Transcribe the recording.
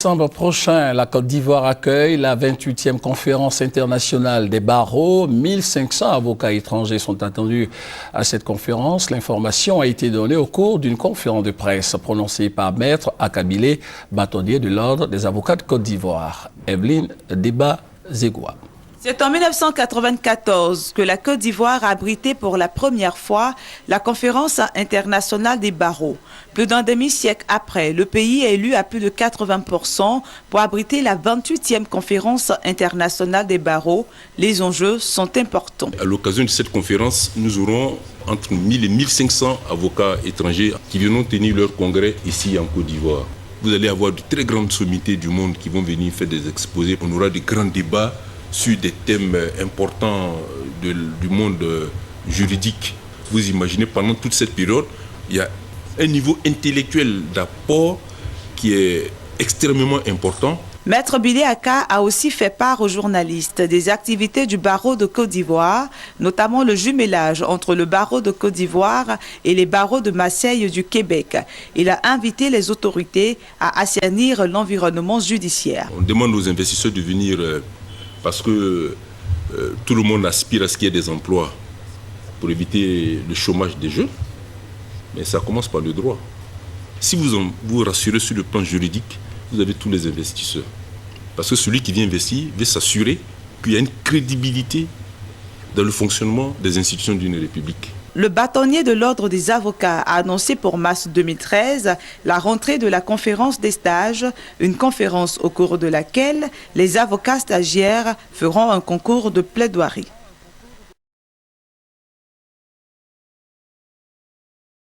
Décembre prochain, la Côte d'Ivoire accueille la 28e conférence internationale des barreaux. 1500 avocats étrangers sont attendus à cette conférence. L'information a été donnée au cours d'une conférence de presse prononcée par Maître Akabilé, bâtonnier de l'Ordre des avocats de Côte d'Ivoire. Evelyne Deba-Zegwa. C'est en 1994 que la Côte d'Ivoire a abrité pour la première fois la conférence internationale des barreaux. Plus d'un demi-siècle après, le pays est élu à plus de 80% pour abriter la 28e conférence internationale des barreaux. Les enjeux sont importants. À l'occasion de cette conférence, nous aurons entre 1000 et 1500 avocats étrangers qui viendront tenir leur congrès ici en Côte d'Ivoire. Vous allez avoir de très grandes sommités du monde qui vont venir faire des exposés. On aura de grands débats sur des thèmes importants du monde juridique. Vous imaginez, pendant toute cette période, il y a un niveau intellectuel d'apport qui est extrêmement important. Maître Bilé Aka a aussi fait part aux journalistes des activités du barreau de Côte d'Ivoire, notamment le jumelage entre le barreau de Côte d'Ivoire et les barreaux de Marseille du Québec. Il a invité les autorités à assainir l'environnement judiciaire. On demande aux investisseurs de venir parce que tout le monde aspire à ce qu'il y ait des emplois pour éviter le chômage des jeunes. Mais ça commence par le droit. Si vous vous rassurez sur le plan juridique, vous avez tous les investisseurs. Parce que celui qui vient investir veut s'assurer qu'il y a une crédibilité dans le fonctionnement des institutions d'une république. Le bâtonnier de l'Ordre des avocats a annoncé pour mars 2013 la rentrée de la conférence des stages, une conférence au cours de laquelle les avocats stagiaires feront un concours de plaidoirie.